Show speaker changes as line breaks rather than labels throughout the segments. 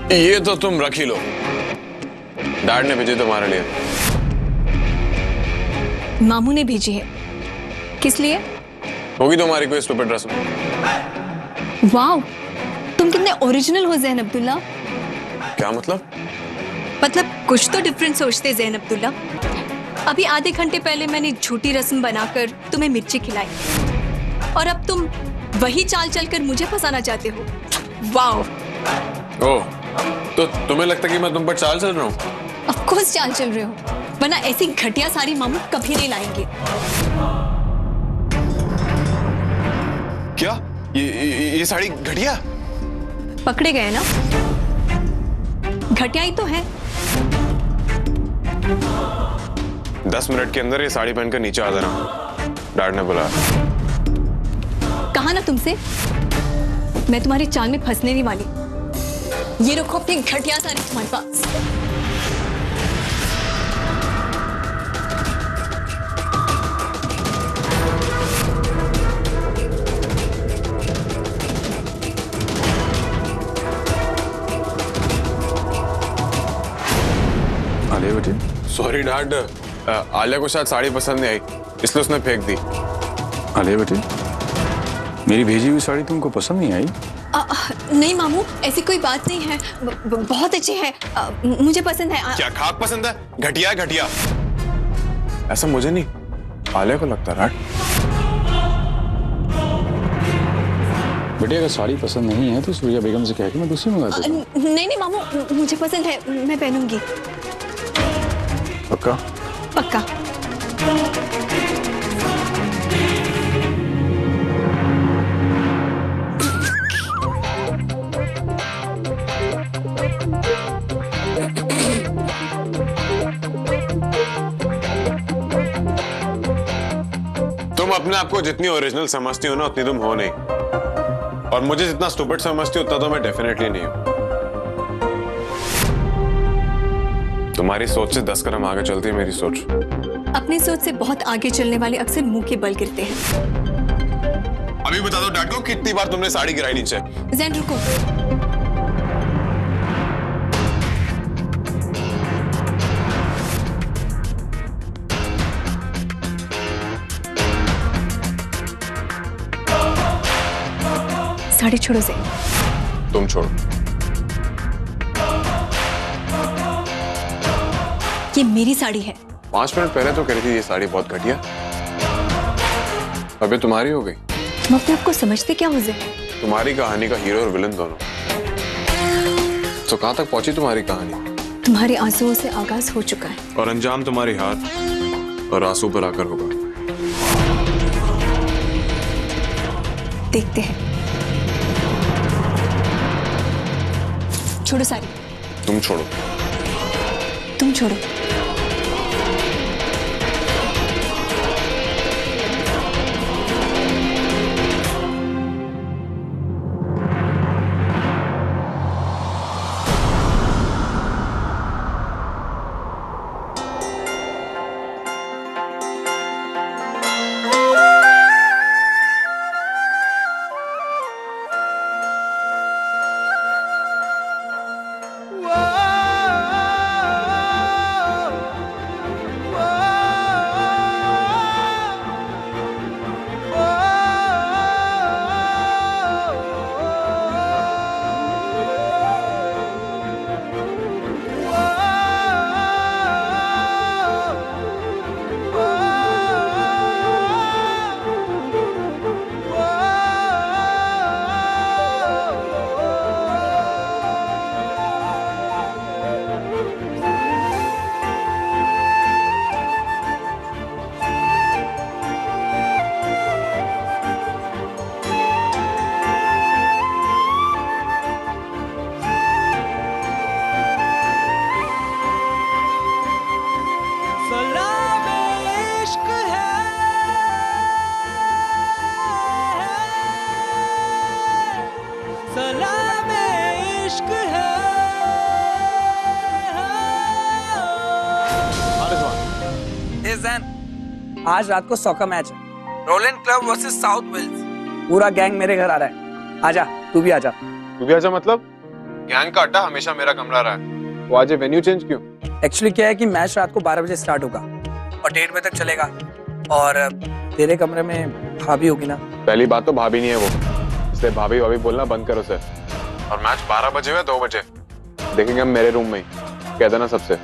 ये तो तुम रख ही लो, डैड ने भेजी तुम्हारे लिए।
मामू ने भेजी है। किस लिए?
होगी तुम्हारी कोई स्टूपिड रस्म।
वाओ, तुम कितने ओरिजिनल हो ज़ैन अब्दुल्ला।
क्या मतलब?
मतलब कुछ तो डिफरेंट सोचते ज़ैन अब्दुल्ला। अभी आधे घंटे पहले मैंने झूठी रस्म बनाकर तुम्हें मिर्ची खिलाई और अब तुम वही चाल चलकर मुझे फंसाना चाहते हो। वाओ।
ओह, तो तुम्हें लगता है कि मैं तुम पर चाल चल रहा हूँ?
ऑफ कोर्स चाल चल रहे हो, वरना ऐसी घटिया साड़ी मामू कभी नहीं लाएंगे।
क्या? ये साड़ी घटिया?
पकड़े गए ना? घटिया ही तो है।
10 मिनट के अंदर ये साड़ी पहनकर नीचे आ जाना, डैड ने बुलाया।
कहा ना तुमसे, मैं तुम्हारी चाल में फंसने नहीं वाली। ये रखो अपनी घटिया साड़ी तुम्हारे पास।
आलिया बेटी।
सॉरी डैड, आलिया को शायद साड़ी पसंद नहीं आई, इसलिए उसने फेंक दी।
आलिया बेटी, मेरी भेजी हुई साड़ी तुमको पसंद नहीं आई?
नहीं मामू, ऐसी कोई बात नहीं है। बहुत अच्छी है। मुझे पसंद है।
क्या खाक पसंद है? घटिया है घटिया। ऐसा मुझे नहीं, आलिया को लगता है।
बेटी अगर साड़ी पसंद नहीं है तो सूर्या बेगम से कह के मैं दूसरी मंगा दूंगा।
नहीं नहीं मामू, मुझे पसंद है, मैं पहनूंगी।
पक्का?
पक्का।
तुम अपने आप को जितनी ओरिजिनल समझती हो ना, उतनी तुम हो नहीं, और मुझे जितना स्टूपिड समझती हो उतना तो मैं डेफिनेटली नहीं हूं। तुम्हारी सोच से 10 कदम आगे चलती है मेरी सोच।
अपनी सोच से बहुत आगे चलने वाले अक्सर मुंह के बल गिरते हैं।
अभी बता दो डैड को, कितनी बार तुमने साड़ी गिराई नीचे?
ज़ैन रुको। साड़ी छोड़ो ज़ैन।
तुम छोड़ो।
ये मेरी साड़ी है।
5 मिनट पहले तो कह रही थी ये साड़ी बहुत घटिया, अभी तुम्हारी हो गई।
तुम अपने आप को समझते क्या हो ज़ैन?
तुम्हारी कहानी का हीरो और विलन दोनों। तो कहां तक पहुंची तुम्हारी कहानी?
तुम्हारे आंसुओं से आगाज हो चुका है
और अंजाम तुम्हारी हार और आंसू पर आकर होगा।
देखते हैं। छोड़ो साड़ी।
तुम छोड़ो।
तुम छोड़ो।
आज रात को सॉकर मैच है, Roland club versus South Wales. पूरा गैंग मेरे घर आ रहा है। आजा, तू भी आजा।
तू भी आजा मतलब? गैंग का अड्डा हमेशा मेरा कमरा रहा है। वो आज ये वेन्यू चेंज क्यों?
एक्चुअली क्या है कि मैच रात को 12 बजे स्टार्ट होगा और 1:30 बजे तक चलेगा। और तेरे कमरे में भाभी होगी ना?
पहली बात तो भाभी नहीं है वो, इसलिए भाभी भाभी बोलना बंद करो उसे। और मैच 12 बजे या 2 बजे देखेंगे हम मेरे रूम में ही। कह देना सबसे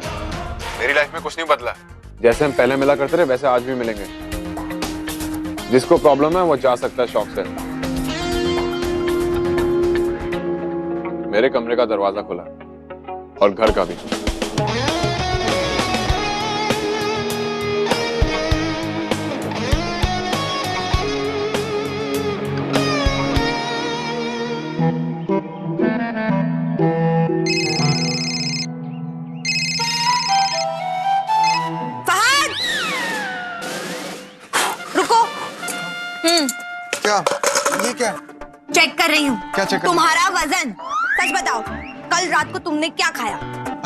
मेरी लाइफ में कुछ नहीं बदला, जैसे हम पहले मिला करते थे वैसे आज भी मिलेंगे। जिसको प्रॉब्लम है वो जा सकता है शौक से। मेरे कमरे का दरवाजा खुला और घर का भी।
क्या? ये क्या?
चेक कर रही हूँ।
क्या चेक कर?
तुम्हारा वजन। सच बताओ, कल रात को तुमने क्या खाया?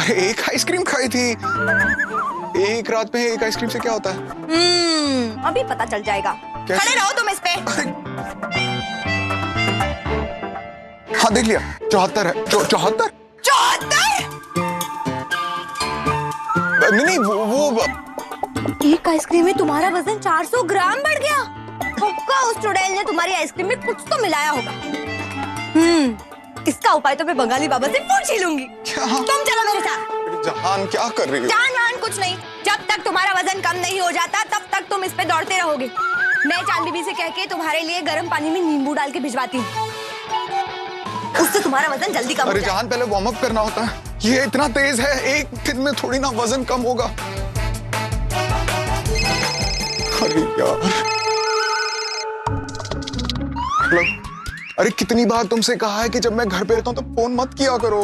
अरे एक आइसक्रीम खाई थी। एक रात में एक आइसक्रीम से क्या होता है?
अभी पता चल जाएगा। खड़े रहो तुम इस पे।
हाँ देख लिया, 74 है। 74?
74?
नहीं वो
एक आइसक्रीम में तुम्हारा वजन 400 ग्राम बढ़ गया। पक्का उस चुड़ैल ने तुम्हारी आइसक्रीम में कुछ तो मिलाया होगा। इसका उपाय तो मैं बंगाली बाबा से पूछ ही लूंगी। तुम चलो मेरे साथ।
जहान क्या कर रही हो?
जान कुछ नहीं, जब तक तुम्हारा वजन कम नहीं हो जाता तब तक तुम इस पे दौड़ते रहोगे। मैं चांद बीबी से कह के तुम्हारे लिए गर्म पानी में नींबू डाल के भिजवाती हूँ, उससे तुम्हारा वजन जल्दी कम हो जाएगा।
जहान पहले वार्म अप करना होता है। ये इतना तेज है, एक दिन में थोड़ी ना वजन कम होगा। अरे यार, अरे कितनी बार तुमसे कहा है कि जब मैं घर पे रहता हूँ तो फोन मत किया करो।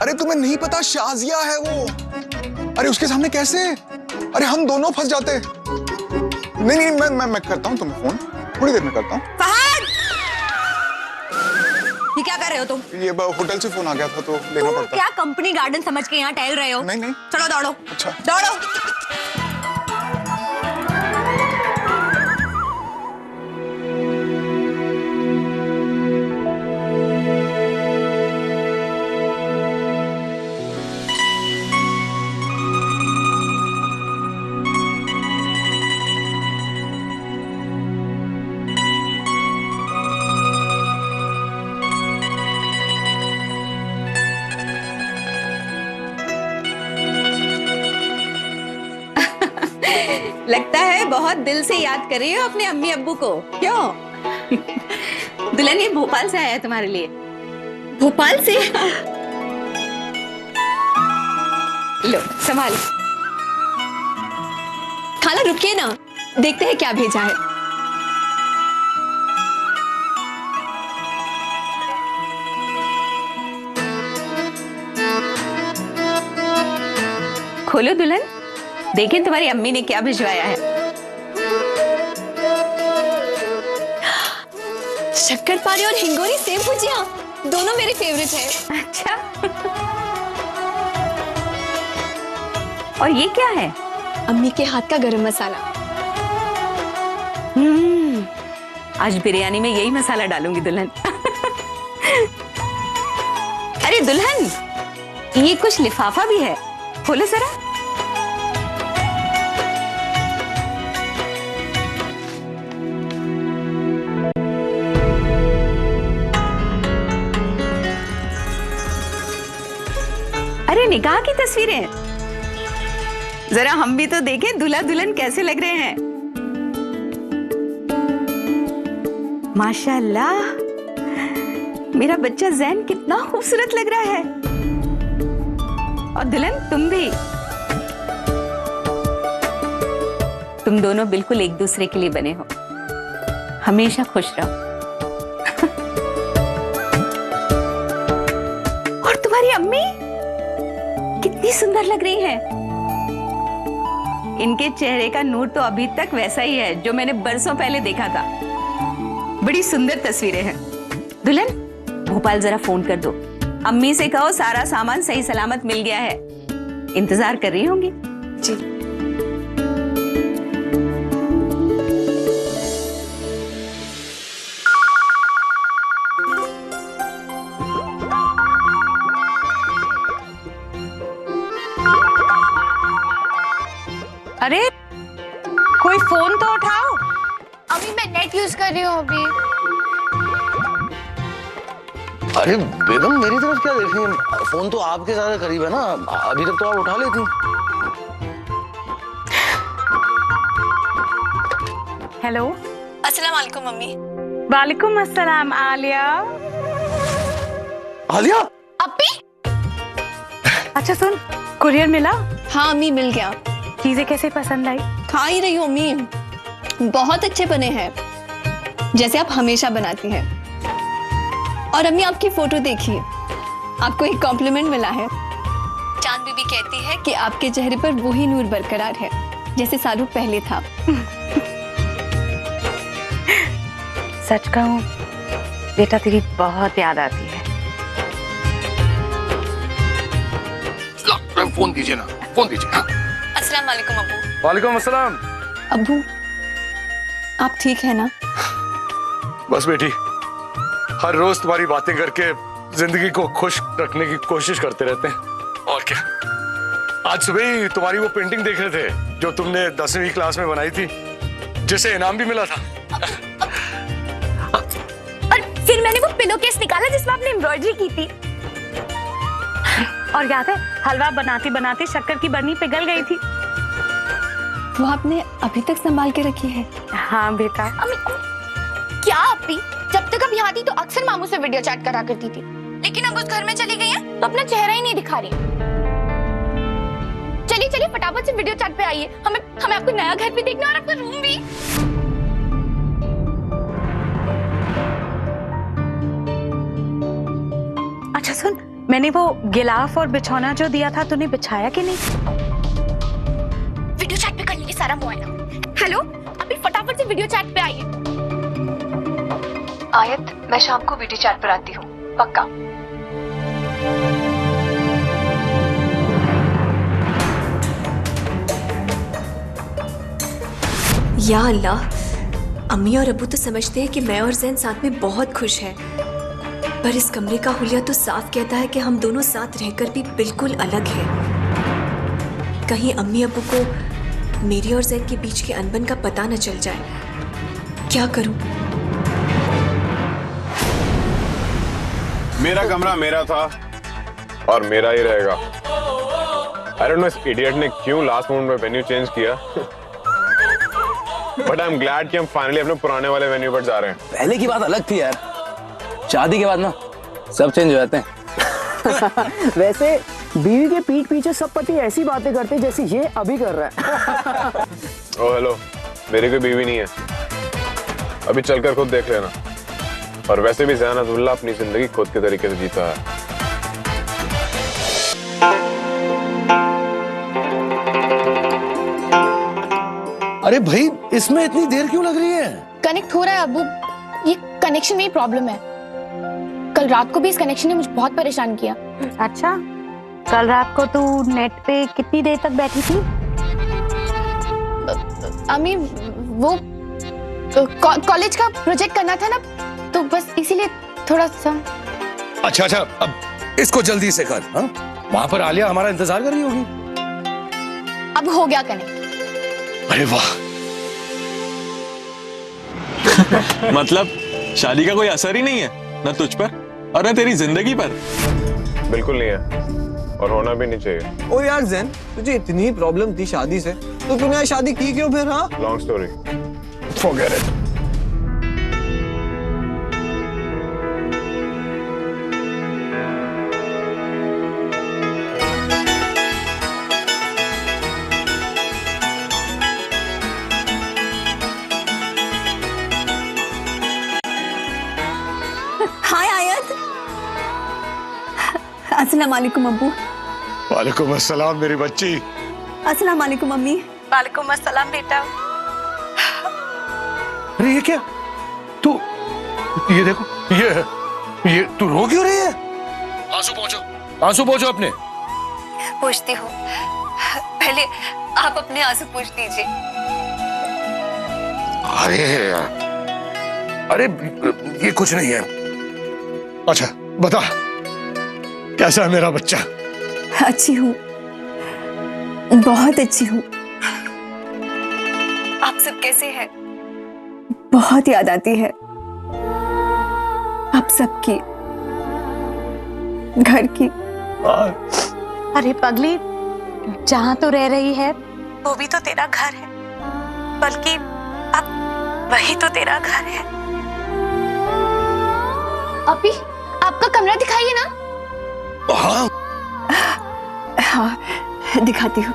अरे तुम्हें नहीं पता शाजिया है वो। अरे उसके सामने कैसे? अरे हम दोनों फंस जाते। नहीं मैं करता हूँ तुम्हें फोन, थोड़ी देर में करता हूँ।
फहद, ये क्या कर रहे हो तुम?
ये होटल से फोन आ गया था तो लेना पड़ता।
क्या कंपनी गार्डन समझ के यहाँ टहल रहे हो?
नहीं।
चलो दौड़ो।
अच्छा
दौड़ो।
लगता है बहुत दिल से याद कर रही हो अपने अम्मी अब्बू को। क्यों? दुल्हन ये भोपाल से आया है तुम्हारे लिए।
भोपाल से?
लो संभाल।
खाला रुकिए ना, देखते हैं क्या भेजा है।
खोलो दुल्हन, देखें तुम्हारी अम्मी ने क्या भिजवाया है।
शक्करपारे और हिंगोरी सेव भुजिया, दोनों मेरे फेवरेट है।
अच्छा। और ये क्या है?
अम्मी के हाथ का गरम मसाला।
आज बिरयानी में यही मसाला डालूंगी दुल्हन। अरे दुल्हन, ये कुछ लिफाफा भी है, खोलो जरा। अरे निकाह की तस्वीरें, जरा हम भी तो देखें दूल्हा दुल्हन कैसे लग रहे हैं। माशाल्लाह, मेरा बच्चा जैन कितना खूबसूरत लग रहा है। और दुल्हन तुम भी, तुम दोनों बिल्कुल एक दूसरे के लिए बने हो। हमेशा खुश रहो। और तुम्हारी अम्मी कितनी सुंदर लग रही है। इनके चेहरे का नूर तो अभी तक वैसा ही है जो मैंने बरसों पहले देखा था। बड़ी सुंदर तस्वीरें हैं। दुल्हन, भोपाल जरा फोन कर दो, अम्मी से कहो सारा सामान सही सलामत मिल गया है। इंतजार कर रही होंगी।
जी।
अरे कोई फोन तो उठाओ।
अभी मैं नेट यूज कर रही हूँ अभी।
अरे बेगम मेरी तरफ क्या देख रही हैं? फोन तो आपके ज्यादा करीब है ना, अभी तक तो आप उठा लेती।
हेलो।
अस्सलाम वालेकुम मम्मी।
वालेकुम अस्सलाम आलिया।
आलिया?
अपी?
अच्छा सुन, कुरियर मिला?
हाँ अम्मी मिल गया।
चीजें कैसे पसंद आई?
खा ही रही हूँ अम्मी, बहुत अच्छे बने हैं जैसे आप हमेशा बनाती हैं। और अम्मी आपकी फोटो देखिए, आपको एक कॉम्प्लीमेंट मिला है। चांद बीबी कहती है कि आपके चेहरे पर वही नूर बरकरार है जैसे सालों पहले था।
सच कहूं बेटा तेरी बहुत याद आती है।
फोन दीजिए ना, फोन दीजिए। हाँ।
अस्सलाम वालेकुम अब्बू।
वालेकुम अस्सलाम।
अब्बू आप ठीक है ना?
बस बेटी, हर रोज तुम्हारी बातें करके जिंदगी को खुश रखने की कोशिश करते रहते हैं, और क्या। आज सुबह ही तुम्हारी वो पेंटिंग देख रहे थे जो तुमने 10वीं क्लास में बनाई थी, जिसे इनाम भी मिला था।
और फिर मैंने वो पिलो केस निकाला जिसमें आपने एम्ब्रॉयडरी की थी।
और याद है हलवा बनाती बनाती शक्कर की बर्नी पिघल गई थी।
वो आपने अभी तक संभाल के रखी है?
हाँ बेटा।
क्या अपी, जब तक अब यहाँ थी तो अक्सर मामू से वीडियो चैट करा करती थी, लेकिन अब उस घर में चली गई है तो अपना चेहरा ही नहीं दिखा रही। चलिए चलिए फटाफट से वीडियो चैट पे आइए, हमें आपको नया घर भी देखना और आपका रूम भी।
अच्छा सुन, मैंने वो गिलाफ और बिछौना जो दिया था तूने बिछाया कि नहीं?
वीडियो चैट पे कर लीजिए सारा मुआयना। हेलो, अभी फटाफट से वीडियो चैट पे आइए।
आयत, मैं शाम को वीडियो चैट पर आती हूँ, पक्का। या अल्लाह, अम्मी और अब्बू तो समझते हैं कि मैं और जैन साथ में बहुत खुश हैं, पर इस कमरे का हुलिया तो साफ कहता है कि हम दोनों साथ रहकर भी बिल्कुल अलग हैं। कहीं अम्मी अब्बू को मेरी और जैन के बीच के अनबन का पता न चल जाए। क्या करूं?
मेरा कमरा मेरा था और मेरा ही रहेगा। I don't know इस इडियट ने क्यों लास्ट मोमेंट में वेन्यू चेंज किया। बट आई एम ग्लैड कि हम फाइनली अपने पुराने वाले वेन्यू पर जा रहे हैं।
पहले की बात अलग थी यार, शादी के बाद ना सब चेंज हो जाते हैं।
वैसे बीवी के पीठ पीछे सब पति ऐसी बातें करते जैसे ये अभी कर रहा है।
ओ हेलो, मेरी कोई बीवी नहीं है, अभी चलकर खुद देख लेना। और वैसे भी ज़ैन अब्दुल्ला अपनी जिंदगी खुद के तरीके से जीता है।
अरे भाई, इसमें इतनी देर क्यों लग रही है?
कनेक्ट हो रहा है अब्बू, ये कनेक्शन में ही प्रॉब्लम है। कल रात को भी इस कनेक्शन ने मुझे बहुत परेशान किया।
अच्छा, कल रात को तू नेट पे कितनी देर तक बैठी थी?
अम्मी वो कॉलेज का प्रोजेक्ट करना था ना, तो बस इसीलिए थोड़ा सा।
अच्छा, अब इसको जल्दी से कर। हाँ? वहां पर आलिया हमारा इंतजार कर रही होगी।
अब हो गया कनेक्ट।
अरे वाह।
मतलब शादी का कोई असर ही नहीं है, न तुझ पर और न तेरी जिंदगी पर।
बिल्कुल नहीं है और होना भी नहीं चाहिए।
ओ यार जैन, तुझे इतनी प्रॉब्लम थी शादी से, तो तूने शादी की क्यों फिर? हाँ,
लॉन्ग स्टोरी, फॉरगेट इट।
हाय आयत। अस्सलाम वालेकुम अब्बू।
वालेकुम अस्सलाम मेरी बच्ची।
अस्सलाम वालेकुम अम्मी।
वालेकुम अस्सलाम बेटा।
अरे ये क्या? तू ये देखो, ये तू रो क्यों रही है? आंसू पोंछो अपने।
पूछती हूँ, पहले आप अपने आंसू पूछ दीजिए।
अरे ये कुछ नहीं है। अच्छा बता, कैसा है मेरा बच्चा?
अच्छी हूँ, बहुत अच्छी हूँ। सब कैसे हैं? बहुत याद आती है आप सबकी, घर की।
अरे पगली, जहाँ तो रह रही है वो भी तो तेरा घर है, बल्कि अब वही तो तेरा घर है।
अभी आपका कमरा दिखाइए ना। हाँ, दिखाती हूँ।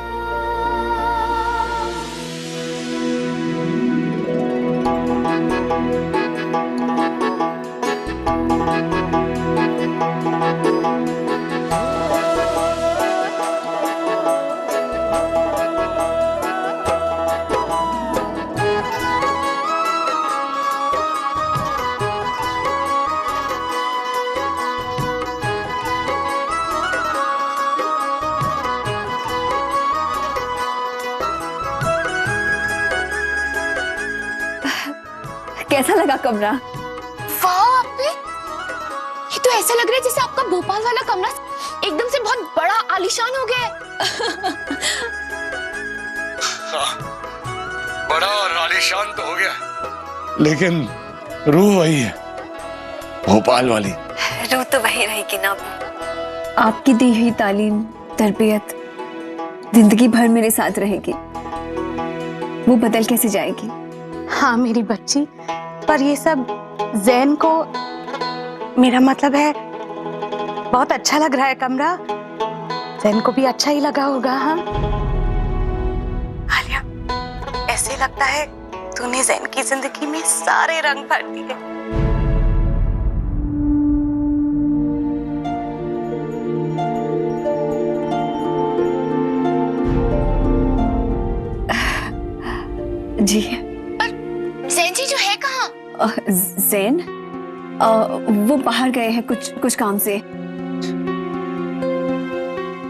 कैसा लगा कमरा?
वाह अप्पी, ये तो ऐसा लग रहा है जैसे आपका भोपाल वाला कमरा एकदम से बहुत बड़ा आलीशान हो गया है।
बड़ा और आलीशान तो हो गया, लेकिन रूह वही है, भोपाल वाली।
रूह तो वही रहेगी ना। आपकी दी हुई तालीम, तरबियत जिंदगी भर मेरे साथ रहेगी, वो बदल कैसे जाएगी?
हाँ मेरी बच्ची, पर ये सब जैन को, मेरा मतलब है, बहुत अच्छा लग रहा है कमरा। जैन को भी अच्छा ही लगा होगा। हाँ आलिया, ऐसे लगता है तूने जैन की जिंदगी में सारे रंग भर दिए।
जी।
जैन जी जो है कहाँ?
जैन वो बाहर गए हैं कुछ काम से।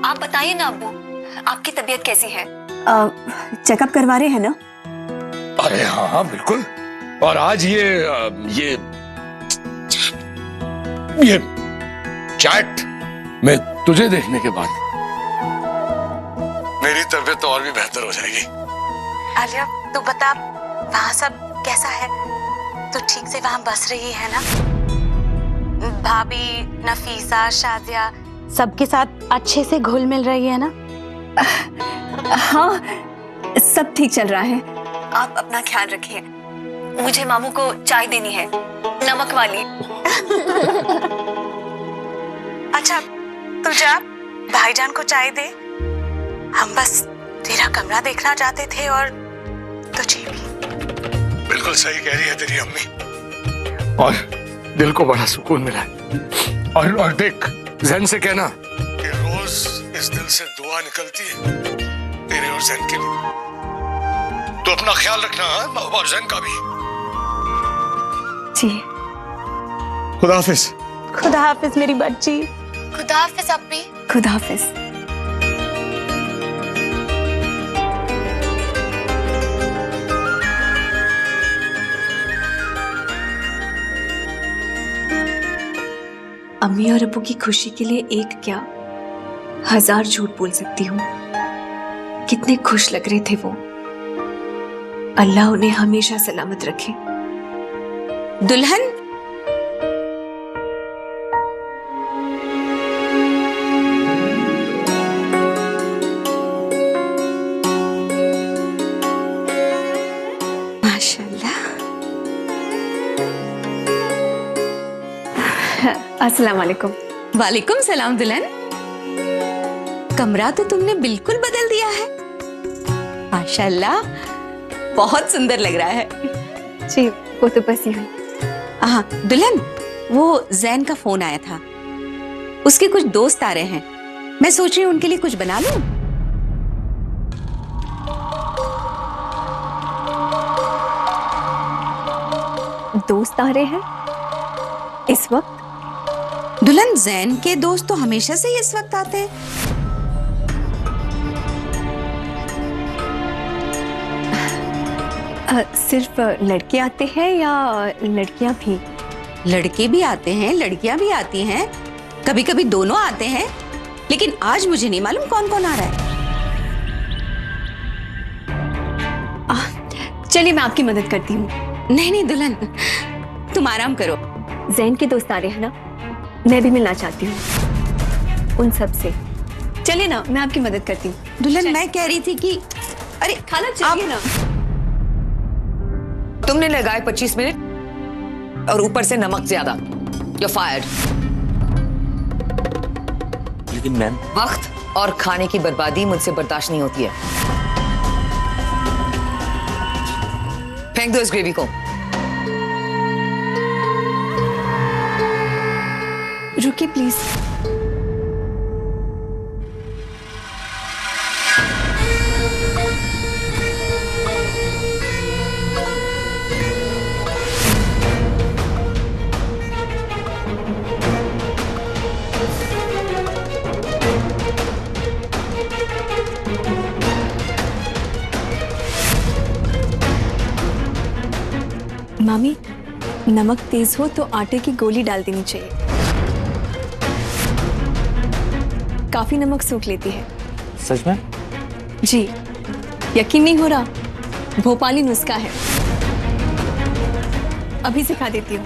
आप बताइए ना अब्बू, आपकी तबीयत कैसी है? चेकअप करवा रहे हैं ना?
अरे हाँ हाँ बिल्कुल। और आज ये चैट में तुझे देखने के बाद मेरी तबीयत तो और भी बेहतर हो जाएगी।
आलिया तू बता, वहाँ सब कैसा है? तो ठीक से वहाँ बस रही है ना? भाभी, नफीसा, शादिया सबके साथ अच्छे से घुल मिल रही है ना?
हाँ, सब ठीक चल रहा है। आप अपना ख्याल रखिए। मुझे मामू को चाय देनी है, नमक वाली।
अच्छा तू जा, भाईजान को चाय दे। हम बस तेरा कमरा देखना चाहते थे और तुझे भी।
बिल्कुल सही कह रही है तेरी अम्मी, और दिल को बड़ा सुकून मिला है। और देख, जैन से कहना कि रोज इस दिल से दुआ निकलती है तेरे और जैन के लिए। तो अपना ख्याल रखना और जैन का भी।
जी।
खुदा हाफिज।
खुदा हाफिज मेरी बच्ची।
खुदा हाफिज अप्पी।
खुदा हाफिज। अम्मी और अब्बू की खुशी के लिए एक क्या 1000 झूठ बोल सकती हूँ। कितने खुश लग रहे थे वो। अल्लाह उन्हें हमेशा सलामत रखे।
दुल्हन,
माशाल्लाह। अस्सलाम वालेकुम।
वालेकुम सलाम। दुल्हन, कमरा तो तुमने बिल्कुल बदल दिया है, माशाल्लाह, बहुत सुंदर लग रहा है।
जी, वो तो बस ही हुई।
हाँ दुल्हन, वो जैन का फोन आया था, उसके कुछ दोस्त आ रहे हैं, मैं सोच रही हूँ उनके लिए कुछ बना लूं।
दोस्त आ रहे हैं इस वक्त?
दुल्हन, जैन के दोस्त तो हमेशा से ही इस वक्त आते हैं।
सिर्फ लड़के आते हैं या लड़कियां भी?
लड़के भी आते हैं, लड़कियां भी आती हैं, कभी कभी दोनों आते हैं, लेकिन आज मुझे नहीं मालूम कौन कौन आ रहा है।
चलिए मैं आपकी मदद करती हूँ।
नहीं नहीं दुल्हन, तुम आराम करो।
जैन के दोस्त आ रहे हैं ना, मैं भी मिलना चाहती हूँ उन सब से। चलिए ना, मैं आपकी मदद करती हूँ।
दुल्हन मैं कह रही थी कि
अरे खाला चलिए ना।
तुमने लगाए 25 मिनट और ऊपर से नमक ज्यादा। You're fired।
लेकिन मैम,
वक्त और खाने की बर्बादी मुझसे बर्दाश्त नहीं होती है। फेंक दो इस ग्रेवी को।
रुकिए प्लीज। मामी, नमक तेज हो तो आटे की गोली डाल देनी चाहिए। काफी नमक सूख लेती है।
सच में?
जी, यकीन नहीं हो रहा? भोपाली नुस्खा है, अभी सिखा देती हूँ।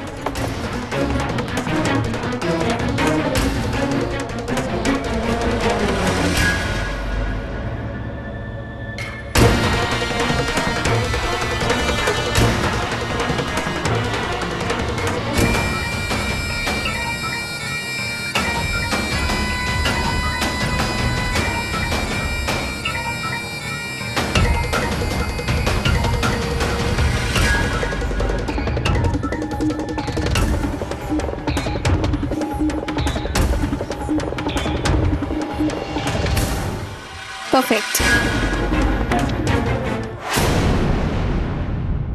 परफेक्ट।